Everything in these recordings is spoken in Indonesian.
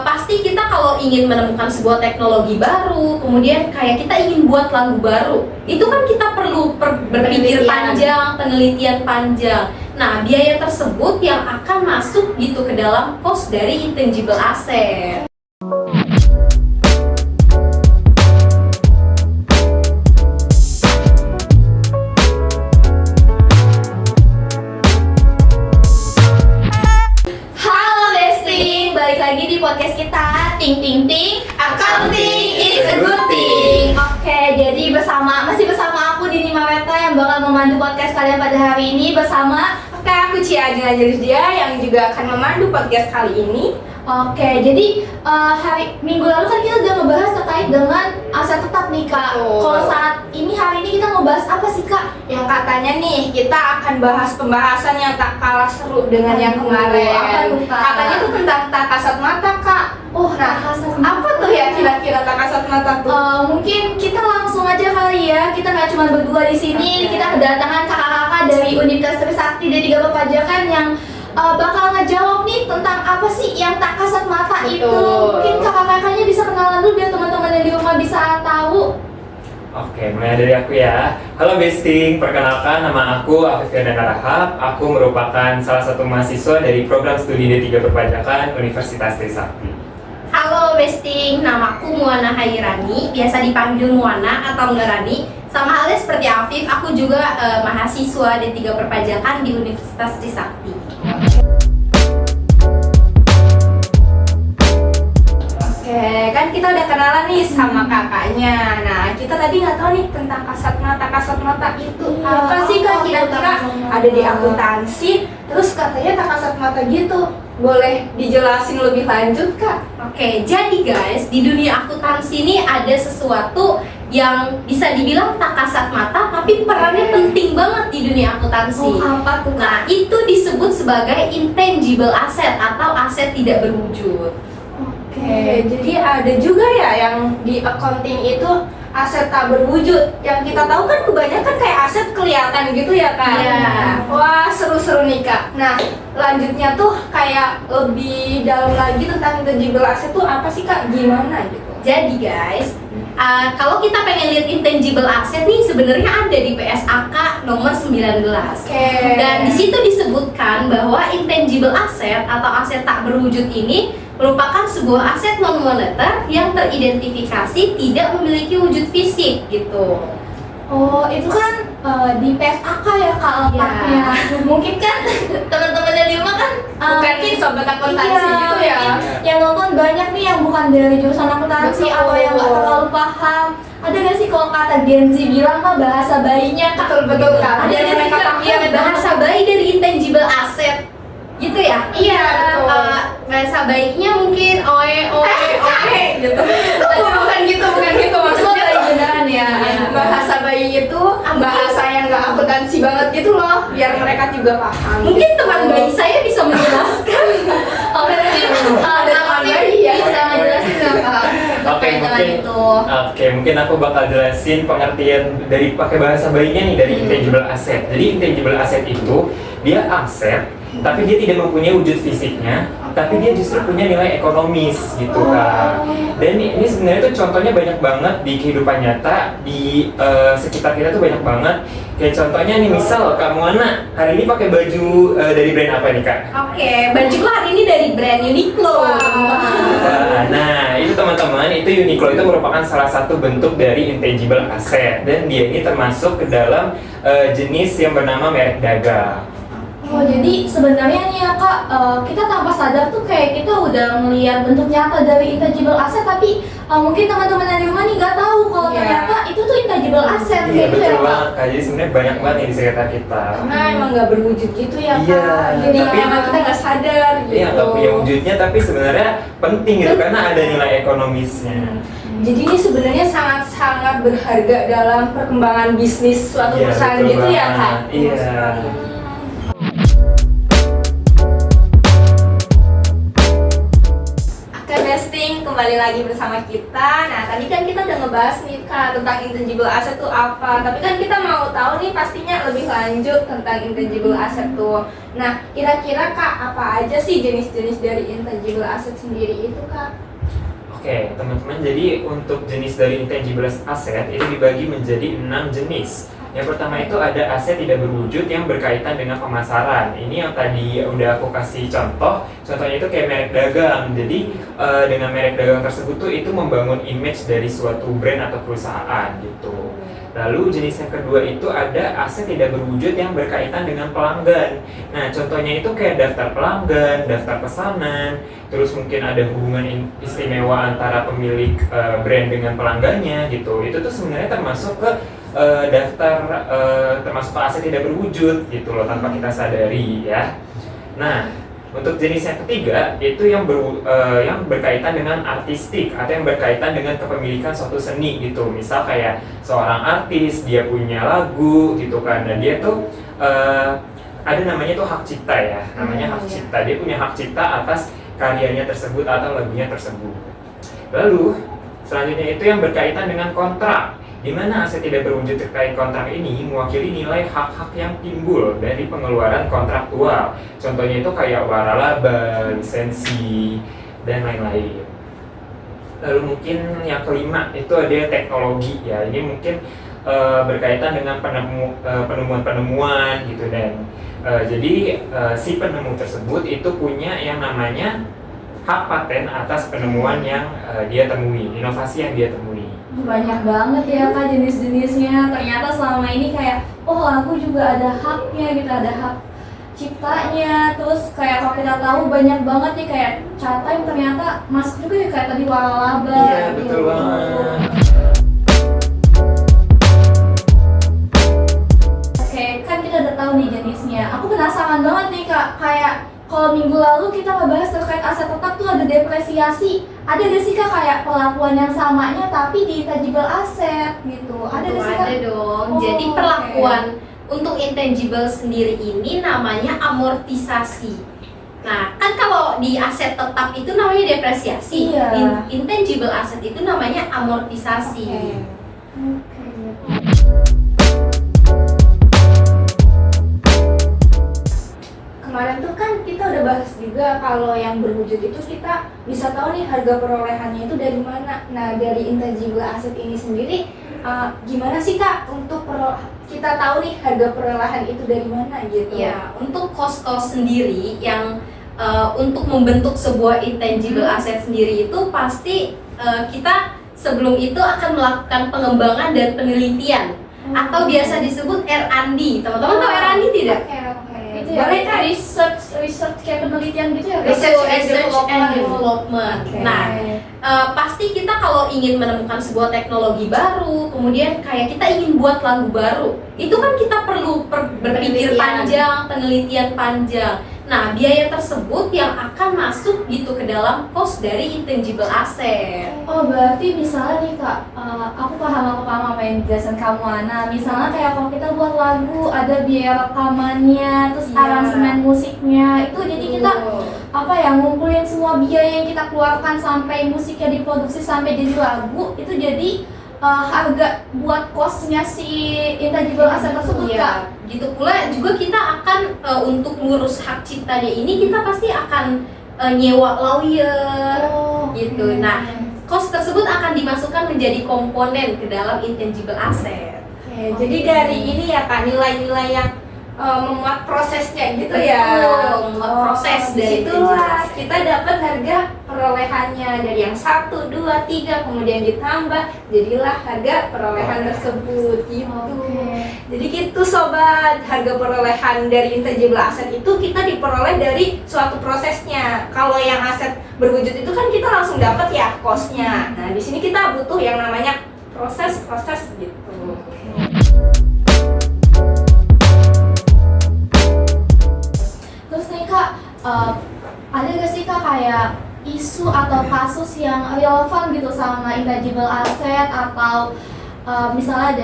pasti kita kalau ingin menemukan sebuah teknologi baru, kemudian kayak kita ingin buat lagu baru, itu kan kita perlu berpikir panjang, penelitian panjang. Nah, biaya tersebut yang akan masuk gitu ke dalam cost dari intangible asset. Lagi di podcast kita Ting Ting Ting Accounting is a good thing. Oke, jadi masih bersama aku Dini Maweta yang bakal memandu podcast kalian pada hari ini bersama aku Cia dia yang juga akan memandu podcast kali ini. Oke, jadi minggu lalu kan kita udah ngebahas terkait dengan aset tetap nih Kak. Kalau saat ini hari ini kita ngebahas apa sih Kak? Yang katanya nih kita akan bahas pembahasan yang tak kalah seru dengan yang kemarin. Katanya tuh tentang tak kasat mata Kak. Apa tuh ya kira-kira tak kasat mata tuh? Mungkin kita langsung aja kali ya. Kita nggak cuma berdua di sini. Kita kedatangan kakak-kakak dari Universitas Trisakti D3 Perpajakan yang bakal ngejawab nih tentang apa sih yang tak kasat mata. Betul. Itu. Mungkin kakak-kakaknya bisa kenalan dulu biar teman-teman yang di rumah bisa tahu. Oke, mulai dari aku ya. Halo Besting, perkenalkan nama aku Afif Yandana Rahab. Aku merupakan salah satu mahasiswa dari program studi D3 Perpajakan Universitas Trisakti. Halo Besting, namaku Muana Hairani, biasa dipanggil Muana atau Ngerani. Sama halnya seperti Afif, aku juga mahasiswa D3 Perpajakan di Universitas Trisakti. Oke, kan kita udah kenalan nih sama kakaknya. Nah, kita tadi nggak tahu nih tentang kasat mata itu apa sih Kak? Kira-kira ada di akuntansi, terus katanya tak kasat mata gitu. Boleh dijelasin lebih lanjut Kak? Oke, jadi guys, di dunia akuntansi ini ada sesuatu yang bisa dibilang tak kasat mata, tapi perannya penting banget di dunia akuntansi. Apa tuh Kak? Nah, itu disebut sebagai intangible asset atau aset tidak berwujud. Oke, jadi ada juga ya yang di accounting itu aset tak berwujud. Yang kita tahu kan kebanyakan kayak aset kelihatan gitu ya Kak. Iya. Wah, seru-seru nih Kak. Nah, lanjutnya tuh kayak lebih dalam lagi tentang intangible asset tuh apa sih Kak? Gimana gitu? Jadi guys, kalau kita pengen lihat intangible asset nih sebenarnya ada di PSAK nomor 19. Dan di situ disebutkan bahwa intangible asset atau aset tak berwujud ini merupakan sebuah aset non moneter yang teridentifikasi tidak memiliki wujud fisik gitu. Oh, itu kan di PSAK ya Kak letaknya. Mungkin kan teman-teman yang di rumah kan Bukan nih sobat akuntansi gitu ya. Yang nonton banyak nih yang bukan dari jurusan akuntansi Betul. atau yang nggak terlalu paham. Ada nggak sih kalau kata Gen Z bilang mah bahasa bayinya Kak? Betul Kak. Ada yang mereka pakai bahasa bayi dari intangible asset gitu ya? Iya, betul. Bahasa baiknya mungkin oe gitu. bukan gitu maksudnya. Bayi beneran ya. Bahasa bayi itu bahasa yang nggak akuntansi banget gitu loh, biar mereka juga paham. Mungkin teman bayi saya bisa menjelaskan. Oke, Ada teman bayi ya. bisa ngejelasin nggak Kak? Terkait dengan itu. Oke, mungkin aku bakal jelasin pengertian dari pakai bahasa bayinya nih dari intangible asset. Jadi intangible asset itu dia aset, tapi dia tidak mempunyai wujud fisiknya, tapi dia justru punya nilai ekonomis gitu kan. Dan ini sebenarnya tuh contohnya banyak banget di kehidupan nyata, di sekitar kita tuh banyak banget. Kayak contohnya nih, misal Kak Muana hari ini pakai baju dari brand apa nih Kak? Oke, bajuku hari ini dari brand Uniqlo. Nah, itu teman-teman, itu Uniqlo itu merupakan salah satu bentuk dari intangible asset, dan dia ini termasuk ke dalam jenis yang bernama merek dagang. Oh, jadi sebenarnya nih ya Kak, kita tanpa sadar tuh kayak kita udah melihat bentuk nyata dari intangible asset, tapi mungkin teman-teman yang di rumah nih nggak tahu kalau ternyata itu tuh intangible asset Iya, kayak gitu ya betul Kak. banget Kak, jadi sebenarnya banyak banget nih di sekitar kita. Karena emang nggak berwujud gitu ya Kak. Iya, Jadi tapi emang kita nggak sadar gitu. Iya, nggak punya wujudnya, tapi sebenarnya penting gitu, karena ada nilai ekonomisnya. Jadi ini sebenarnya sangat-sangat berharga dalam perkembangan bisnis suatu Iya, perusahaan betul gitu ya banget. Kak. Iya. Oke, Besting, kembali lagi bersama kita. Nah, tadi kan kita udah ngebahas nih Kak tentang intangible asset tuh apa. Tapi kan kita mau tahu nih pastinya lebih lanjut tentang intangible asset tuh. Nah, kira-kira Kak apa aja sih jenis-jenis dari intangible asset sendiri itu Kak? Oke, teman-teman, jadi untuk jenis dari intangible asset itu dibagi menjadi 6 jenis. Yang pertama itu ada aset tidak berwujud yang berkaitan dengan pemasaran. Ini yang tadi udah aku kasih contoh. Contohnya itu kayak merek dagang. Jadi dengan merek dagang tersebut tuh itu membangun image dari suatu brand atau perusahaan gitu. Lalu jenis yang kedua itu ada aset tidak berwujud yang berkaitan dengan pelanggan. Nah, contohnya itu kayak daftar pelanggan, daftar pesanan, terus mungkin ada hubungan istimewa antara pemilik brand dengan pelanggannya gitu. Itu tuh sebenarnya termasuk ke daftar termasuk aset tidak berwujud gitu loh, tanpa kita sadari ya. Nah, untuk jenis yang ketiga itu yang berkaitan dengan artistik atau yang berkaitan dengan kepemilikan suatu seni gitu. Misal kayak seorang artis dia punya lagu gitu kan, dan dia tuh ada namanya tuh hak cipta ya, namanya hak cipta. Dia punya hak cipta atas karyanya tersebut atau lagunya tersebut. Lalu selanjutnya itu yang berkaitan dengan kontrak, di mana aset tidak berwujud terkait kontrak ini mewakili nilai hak-hak yang timbul dari pengeluaran kontraktual. Contohnya itu kayak waralaba, lisensi, dan lain-lain. Lalu mungkin yang kelima itu ada teknologi ya. Ini mungkin berkaitan dengan penemuan-penemuan gitu, dan jadi si penemu tersebut itu punya yang namanya hak paten atas penemuan yang dia temui, inovasi yang dia temui. Banyak banget ya Kak jenis-jenisnya. Ternyata selama ini kayak lagu juga ada haknya gitu, ada hak ciptanya. Terus kayak kalau kita tahu banyak banget nih kayak Chatime ternyata masuk juga ya, kayak tadi waralaba. Iya, betul banget. Oke, kan kita udah tahu nih jenisnya. Aku penasaran banget nih Kak, kayak kalau minggu lalu kita ngebahas terkait aset tetap tuh ada depresiasi. Ada gak sih Kak kayak perlakuan yang samanya tapi di intangible asset gitu? Ada gak sih Kak? Ada dong. Oh, Jadi perlakuan untuk intangible sendiri ini namanya amortisasi. Nah, kan kalau di aset tetap itu namanya depresiasi. Iya. Intangible asset itu namanya amortisasi. Kemarin tuh kan kita udah bahas juga kalau yang berwujud itu kita bisa tahu nih harga perolehannya itu dari mana. Nah, dari intangible asset ini sendiri gimana sih Kak untuk kita tahu nih harga perolehan itu dari mana gitu? Ya, untuk cost sendiri yang untuk membentuk sebuah intangible asset sendiri itu pasti kita sebelum itu akan melakukan pengembangan dan penelitian atau biasa disebut R&D. Teman-teman tahu R&D tidak? Itu ya, Boleh Kak? research kayak penelitian gitu ya Kak? Research and development. Okay. Nah, pasti kita kalau ingin menemukan sebuah teknologi baru, kemudian kayak kita ingin buat lagu baru, itu kan kita perlu berpikir Penelitian. panjang, penelitian panjang. Nah, biaya tersebut yang akan masuk gitu ke dalam cost dari intangible asset. Oh, berarti misalnya nih Kak, aku paham apa yang dijelasin kamu Ana. Misalnya kayak kalau kita buat lagu ada biaya rekamannya, terus Iya. aransemen musiknya, itu jadi kita ngumpulin semua biaya yang kita keluarkan sampai musiknya diproduksi sampai jadi lagu, itu jadi harga buat costnya si intangible asset tersebut Kak. Gitu pula juga kita akan untuk ngurus hak ciptanya ini kita pasti akan nyewa lawyer gitu. oke. Nah, cost tersebut akan dimasukkan menjadi komponen ke dalam intangible asset. Oke, jadi dari ini ya Kak, nilai-nilai yang memuat prosesnya gitu ya. Betul, memuat proses dari Disitulah intangible asset. kita dapat harga perolehannya dari yang 1, 2, 3 kemudian ditambah jadilah harga perolehan tersebut gitu. Oke. Jadi gitu sobat, harga perolehan dari intangible asset itu kita diperoleh dari suatu prosesnya. Kalau yang aset berwujud itu kan kita langsung dapat ya cost-nya. Nah, di sini kita butuh yang namanya proses gitu. Terus nih Kak, ada gak sih Kak kayak isu atau kasus yang relevan gitu sama intangible asset atau misalnya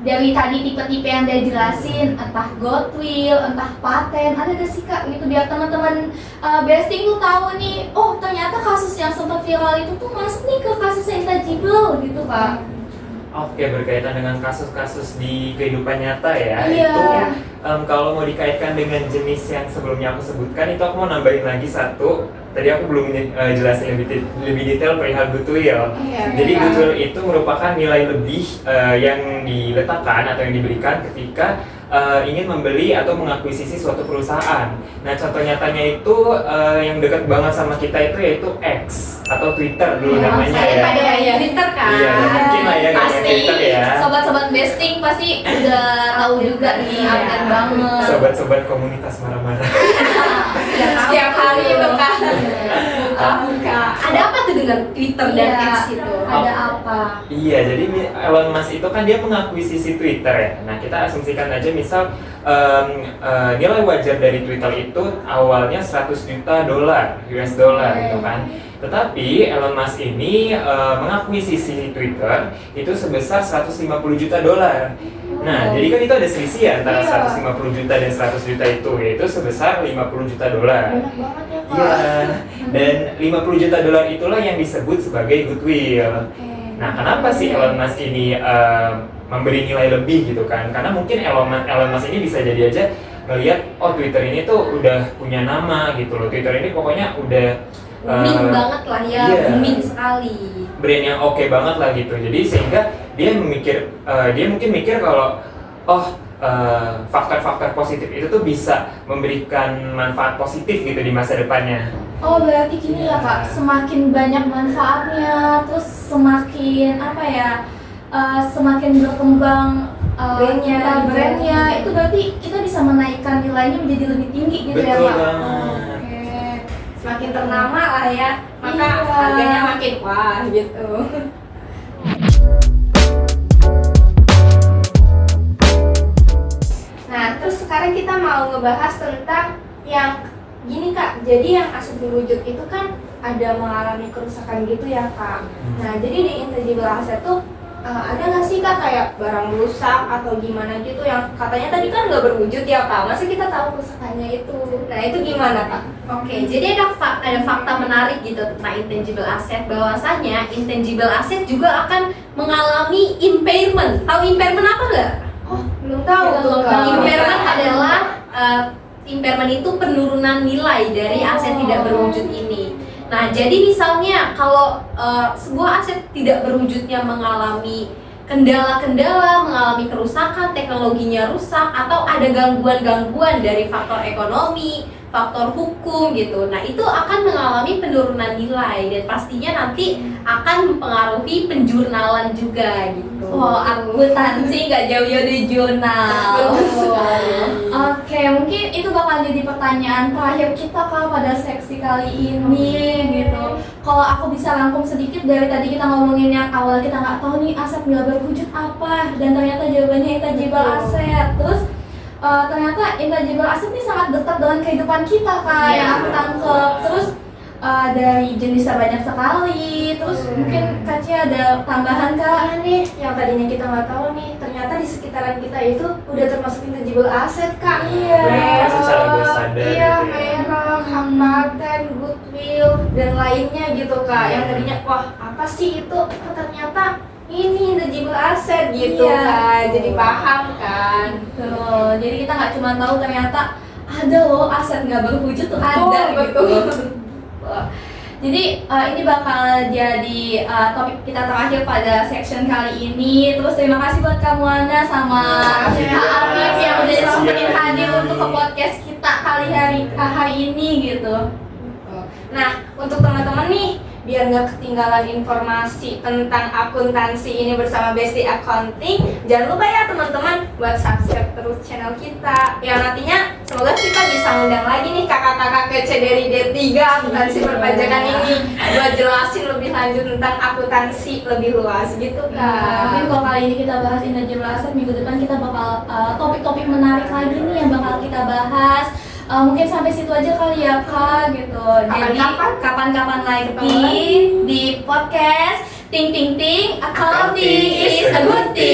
dari tadi tipe-tipe yang dia jelasin, entah goodwill, entah paten, ada gak sih Kak gitu biar teman-teman besting tuh tahu nih, oh ternyata kasus kasus yang sempat viral itu tuh masuk nih ke kasus intangible gitu Kak. Oke, berkaitan dengan kasus-kasus di kehidupan nyata ya. Iya. Itu kalau mau dikaitkan dengan jenis yang sebelumnya aku sebutkan, itu aku mau nambahin lagi satu. Tadi aku belum jelasin lebih detail perihal goodwill. Jadi goodwill itu merupakan nilai lebih yang diletakkan atau yang diberikan ketika ingin membeli atau mengakuisisi suatu perusahaan. Nah, contoh nyatanya itu yang dekat banget sama kita itu yaitu X atau Twitter dulu namanya Saya ya. pada main Twitter kan. Iya, mungkin lah ya nggak main Pasti Twitter ya. sobat-sobat besting pasti udah tahu juga nih, update banget. Sobat-sobat komunitas marah-marah. Setiap hari itu kan. Ada apa tuh dengan Twitter dan Iya, X itu? ada apa? Iya, jadi Elon Musk itu kan dia mengakuisisi Twitter ya. Nah, kita asumsikan aja misal nilai wajar dari Twitter itu awalnya 100 juta dolar, US dollar gitu kan. Tetapi Elon Musk ini mengakuisisi Twitter itu sebesar 150 juta dolar. Nah, jadi kan itu ada selisih ya antara 150 juta dan 100 juta itu, yaitu sebesar 50 juta dolar. Banyak banget ya Kak. Iya, dan 50 juta dolar itulah yang disebut sebagai goodwill. Nah, kenapa sih Elon Musk ini memberi nilai lebih gitu kan? Karena mungkin Elon Musk ini bisa jadi aja ngelihat, oh Twitter ini tuh udah punya nama gitu loh. Twitter ini pokoknya udah Booming banget lah ya, iya. booming sekali. Brand yang oke banget lah gitu. Jadi sehingga dia mungkin mikir kalau faktor-faktor positif itu tuh bisa memberikan manfaat positif gitu di masa depannya. Oh berarti gini ya Kak, semakin banyak manfaatnya, terus semakin apa ya, semakin berkembang brandnya, itu berarti kita bisa menaikkan nilainya menjadi lebih tinggi gitu ya Betul Kak. banget. Oke. Semakin ternama lah ya, maka Iya. harganya makin wah gitu. Nah, terus sekarang kita mau ngebahas tentang yang gini Kak. Jadi yang aset berwujud itu kan ada mengalami kerusakan gitu ya Kak. Nah, jadi di intangible asset tuh ada nggak sih Kak kayak barang rusak atau gimana gitu yang katanya tadi kan nggak berwujud ya Kak? Masa kita tahu kerusakannya itu? Nah, itu gimana Kak? Oke, jadi ada fakta menarik gitu tentang intangible asset, bahwasanya intangible asset juga akan mengalami impairment. Tahu impairment apa nggak? Oh, belum tahu tuh Belum Kak. tahu. Impairment adalah impairment itu penurunan nilai dari aset tidak berwujud ini. Nah, jadi misalnya kalau sebuah aset tidak berwujudnya mengalami kendala-kendala, mengalami kerusakan, teknologinya rusak, atau ada gangguan-gangguan dari faktor ekonomi, faktor hukum gitu. Nah, itu akan mengalami penurunan nilai dan pastinya nanti akan mempengaruhi penjurnalan juga gitu. Oh, akuntansi nggak jauh-jauh dari jurnal. Oke, mungkin itu bakal jadi pertanyaan terakhir kita Kak pada seksi kali ini gitu. Kalau aku bisa rangkum sedikit dari tadi kita ngomongin yang awal kita nggak tahu nih aset nggak berwujud apa, dan ternyata jawabannya intangible asset. Terus ternyata intangible asset ini sangat dekat dengan kehidupan kita Kak, yang aku tangkep. Terus dari jenisnya banyak sekali. Terus mungkin Kak Cia ada tambahan Kak? Iya nih, yang tadinya kita nggak tahu nih, ternyata di sekitaran kita itu udah termasuk intangible asset Kak. Iya. Mereka secara gue sadar Iya, gitu ya. merek, hak paten, goodwill, dan lainnya gitu Kak. Yang tadinya, wah apa sih itu? Oh, ternyata ini intangible asset gitu Iya. Kak. Jadi paham kan? Betul. Jadi kita nggak cuma tahu ternyata ada loh aset nggak berwujud tuh ada gitu. betul. Jadi ini bakal jadi topik kita terakhir pada section kali ini. Terus terima kasih buat kamu Ana sama Terima kasih Kak juga. Afif yang udah sempetin Siap. hadir untuk ke podcast kita hari ini gitu. Nah, untuk teman-teman nih, biar nggak ketinggalan informasi tentang akuntansi ini bersama Besti Accounting, jangan lupa ya teman-teman buat subscribe terus channel kita. Yang nantinya semoga kita bisa ngundang lagi nih kakak-kakak kece dari D3 akuntansi perpajakan ini buat jelasin lebih lanjut tentang akuntansi lebih luas gitu Mungkin Kak. kalau kali ini kita bahas intangible asset, minggu depan kita bakal topik-topik menarik lagi nih yang bakal kita bahas. Mungkin sampai situ aja kali ya Kak gitu. Jadi kapan-kapan lagi di podcast Ting Ting Ting Accounting is a good thing.